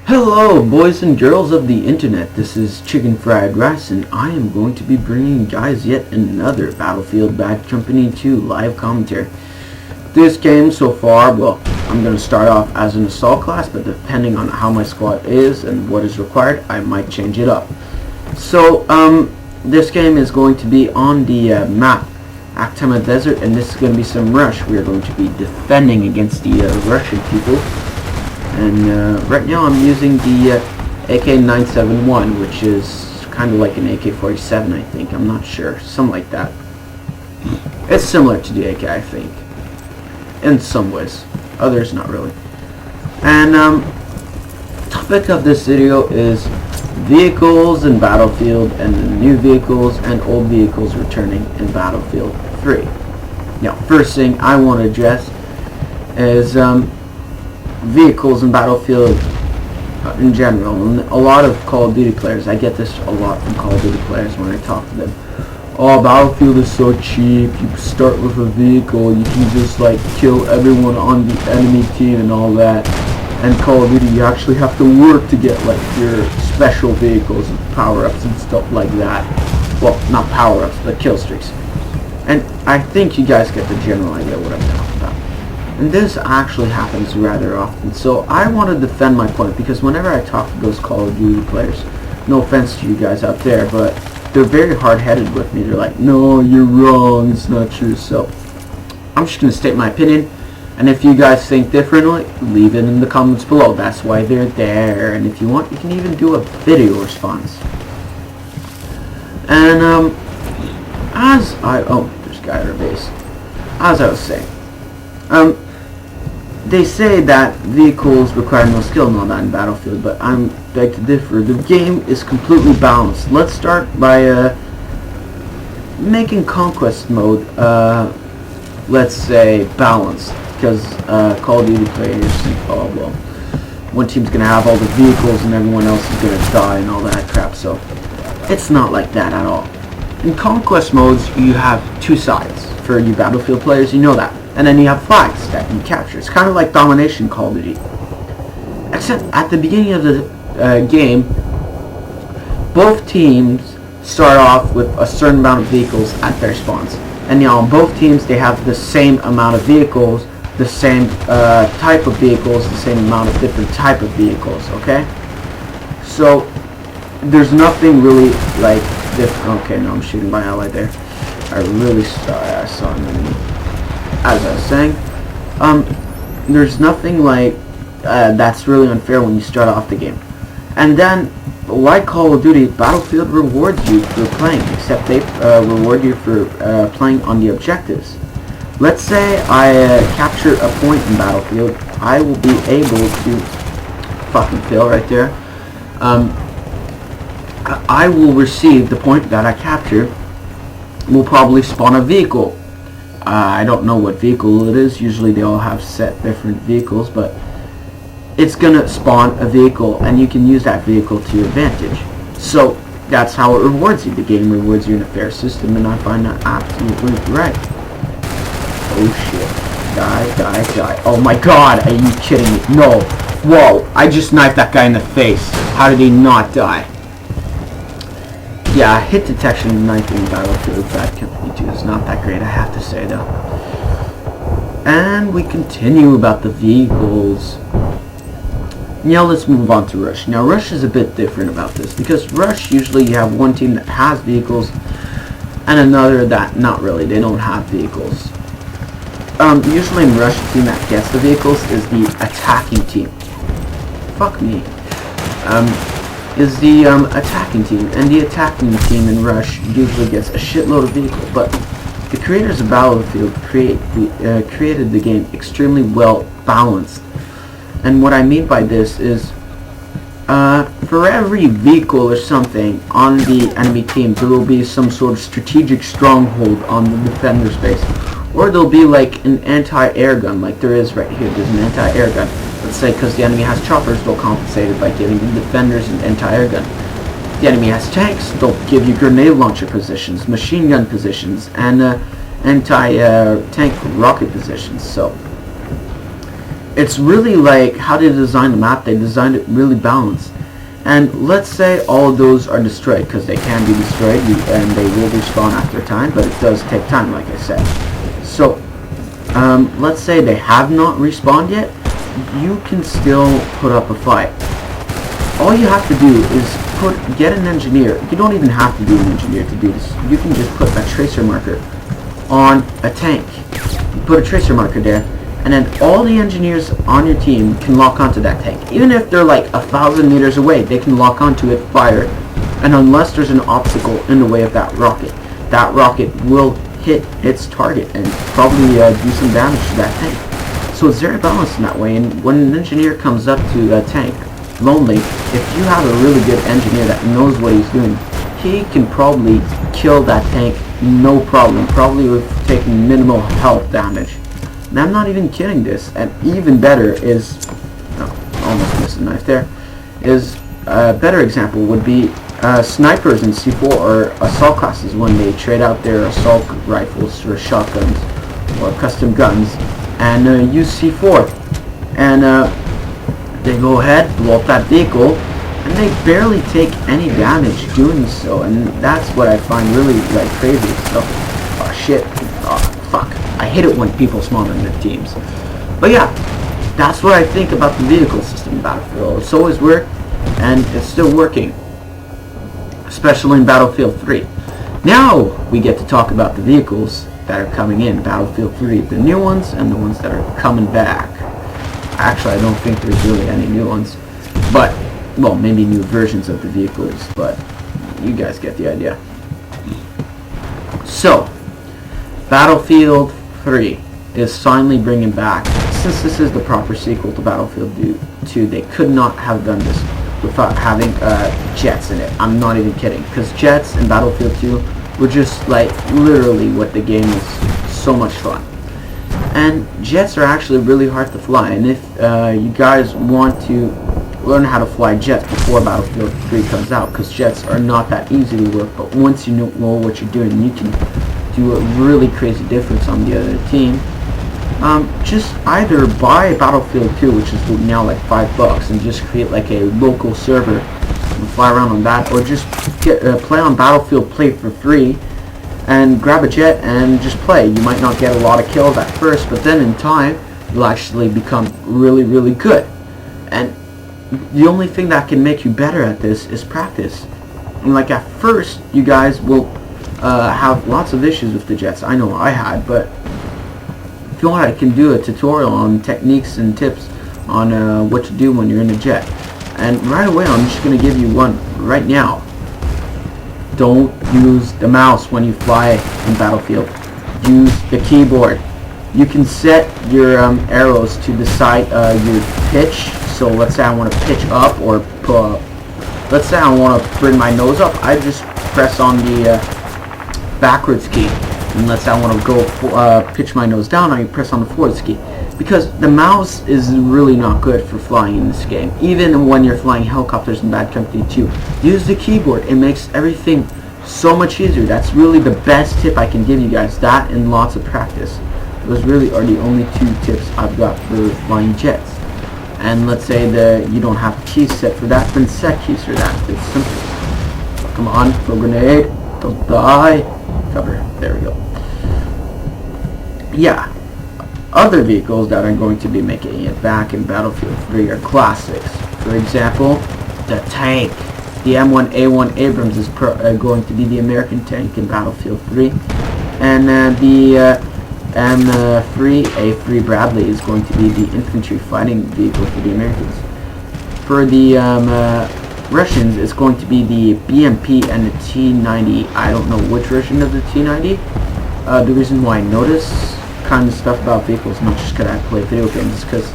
Hello boys and girls of the internet, this is Chicken Fried Rice and I am going to be bringing you guys yet another Battlefield Bad Company 2 live commentary. This game so far, well, I'm going to start off as an assault class, but depending on how my squad is and what is required, I might change it up. So, this game is going to be on the map Atacama Desert, and this is going to be some rush. We are going to be defending against the Russian people. And right now I'm using the AK-971, which is kind of like an AK-47, I think. I'm not sure. Something like that. It's similar to the AK, I think. In some ways. Others, not really. And topic of this video is vehicles in Battlefield and the new vehicles and old vehicles returning in Battlefield 3. Now, first thing I want to address is vehicles in Battlefield in general, and a lot of Call of Duty players. I get this a lot from Call of Duty players when I talk to them. Oh, Battlefield is so cheap, you start with a vehicle, you can just like kill everyone on the enemy team and all that. And Call of Duty, you actually have to work to get like your special vehicles and power-ups and stuff like that. Well, not power-ups, but kill streaks. And I think you guys get the general idea what I'm talking about. And this actually happens rather often. So I want to defend my point, because whenever I talk to those Call of Duty players, no offense to you guys out there, but they're very hard-headed with me. They're like, no, you're wrong, it's not true. So I'm just going to state my opinion. And if you guys think differently, leave it in the comments below. That's why they're there. And if you want, you can even do a video response. And there's a guy at our base. As I was saying, they say that vehicles require no skill and all that in Battlefield, but I'm beg to differ. The game is completely balanced. Let's start by making conquest mode, let's say, balanced, because Call of Duty players think, oh well, one team's gonna have all the vehicles and everyone else is gonna die and all that crap. So it's not like that at all. In conquest modes, you have two sides. For you Battlefield players, you know that. And then you have flags that you capture. It's kind of like domination Call of Duty. Except at the beginning of the game, both teams start off with a certain amount of vehicles at their spawns. And on both teams, they have the same amount of vehicles, the same type of vehicles, the same amount of different type of vehicles, okay? So, there's nothing really like different. Okay, no, I'm shooting my ally there. I really saw an enemy. As I was saying, there's nothing like that's really unfair when you start off the game. And then, like Call of Duty, Battlefield rewards you for playing, except they reward you for playing on the objectives. Let's say I capture a point in Battlefield, I will be able to fucking fail right there. I will receive the point that I capture. Will probably spawn a vehicle. I don't know what vehicle it is. Usually they all have set different vehicles, but it's gonna spawn a vehicle and you can use that vehicle to your advantage. So that's how it rewards you. The game rewards you in a fair system, and I find that absolutely right. Oh shit. Die. Oh my god, are you kidding me? No. Whoa, I just knifed that guy in the face. How did he not die? Yeah, hit detection and knifing in Battlefield Bad Company 2 is not that great, I have to say though. And we continue about the vehicles. Now let's move on to Rush. Now Rush is a bit different about this, because Rush, usually you have one team that has vehicles and another that not really, they don't have vehicles. Usually in Rush, the team that gets the vehicles is the attacking team. Fuck me. Is the attacking team, and the attacking team in Rush usually gets a shitload of vehicles, but the creators of Battlefield created the game extremely well balanced. And what I mean by this is, for every vehicle or something on the enemy team, there will be some sort of strategic stronghold on the defender's base, or there'll be like an anti-air gun, like there is right here. There's an anti-air gun. Let's say because the enemy has choppers, they'll compensate it by giving the defenders an anti-air gun. The enemy has tanks, they'll give you grenade launcher positions, machine gun positions, and anti-tank rocket positions. So it's really like how they designed the map. They designed it really balanced. And let's say all of those are destroyed, because they can be destroyed and they will respawn after time, but it does take time, like I said. So let's say they have not respawned yet, you can still put up a fight. All you have to do is get an engineer. You don't even have to be an engineer to do this. You can just put a tracer marker on a tank. You put a tracer marker there, and then all the engineers on your team can lock onto that tank. Even if they're like 1,000 meters away, they can lock onto it, fire, and unless there's an obstacle in the way of that rocket will hit its target and probably do some damage to that tank. So it's very balanced in that way, and when an engineer comes up to a tank, lonely, if you have a really good engineer that knows what he's doing, he can probably kill that tank no problem, probably with taking minimal health damage. And I'm not even kidding this. And even better is, almost missed a knife there, is a better example would be snipers in C4 or assault classes when they trade out their assault rifles for shotguns or custom guns and use C4. And they go ahead, blow up that vehicle, and they barely take any damage doing so. And that's what I find really like crazy. So, oh shit, oh fuck. I hate it when people spawn in their teams. But yeah, that's what I think about the vehicle system in Battlefield. It's always worked, and it's still working, especially in Battlefield 3. Now we get to talk about the vehicles that are coming in Battlefield 3, the new ones and the ones that are coming back. Actually, I don't think there's really any new ones, but, well, maybe new versions of the vehicles, but you guys get the idea. So, Battlefield 3 is finally bringing back, since this is the proper sequel to Battlefield 2, they could not have done this without having jets in it. I'm not even kidding, because jets in Battlefield 2 were just like literally what the game was so much fun. And jets are actually really hard to fly, and if you guys want to learn how to fly jets before Battlefield 3 comes out, because jets are not that easy to work, but once you know what you're doing, you can do a really crazy difference on the other team. Just either buy Battlefield 2, which is now like $5, and just create like a local server and fly around on that, or just play on Battlefield Play for free and grab a jet and just play. You might not get a lot of kills at first, but then in time you'll actually become really, really good. And the only thing that can make you better at this is practice. And like at first you guys will have lots of issues with the jets. I know I had, but if you want, I can do a tutorial on techniques and tips on what to do when you're in a jet. And right away, I'm just going to give you one right now. Don't use the mouse when you fly in Battlefield. Use the keyboard. You can set your arrows to decide your pitch. So let's say I want to pitch up or let's say I want to bring my nose up. I just press on the backwards key. And let's say I want to go pitch my nose down, I press on the forwards key. Because the mouse is really not good for flying in this game. Even when you're flying helicopters in Bad Company 2, use the keyboard. It makes everything so much easier. That's really the best tip I can give you guys. That and lots of practice. Those really are the only two tips I've got for flying jets. And let's say that you don't have keys set for that, then set keys for that. It's simple. Come on, throw grenade. Don't die. Cover. There we go. Yeah. Other vehicles that are going to be making it back in Battlefield 3 are classics. For example, the tank. The M1A1 Abrams is going to be the American tank in Battlefield 3. And the M3A3 Bradley is going to be the infantry fighting vehicle for the Americans. For the Russians, it's going to be the BMP and the T90. I don't know which version of the T90. The reason why I notice kind of stuff about vehicles, not just because I play video games, is because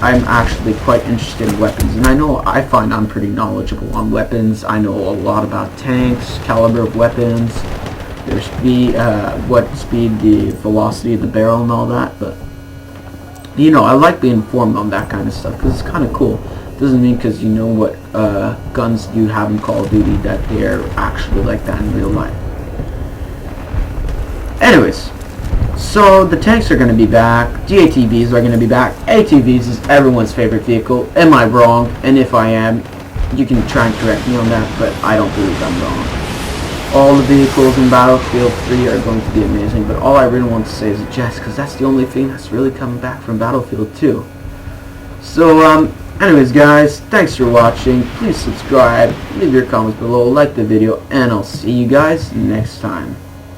I'm actually quite interested in weapons, and I find I'm pretty knowledgeable on weapons. I know a lot about tanks, caliber of weapons, their speed, what speed, the velocity of the barrel and all that, but you know, I like being informed on that kind of stuff because it's kind of cool. Doesn't mean because you know what guns you have in Call of Duty that they're actually like that in real life. Anyways, So the tanks are going to be back, DATVs are going to be back, ATVs is everyone's favorite vehicle. Am I wrong? And if I am, you can try and correct me on that, but I don't believe I'm wrong. All the vehicles in Battlefield 3 are going to be amazing, but all I really want to say is jets, because that's the only thing that's really coming back from Battlefield 2. So, anyways guys, thanks for watching. Please subscribe, leave your comments below, like the video, and I'll see you guys next time.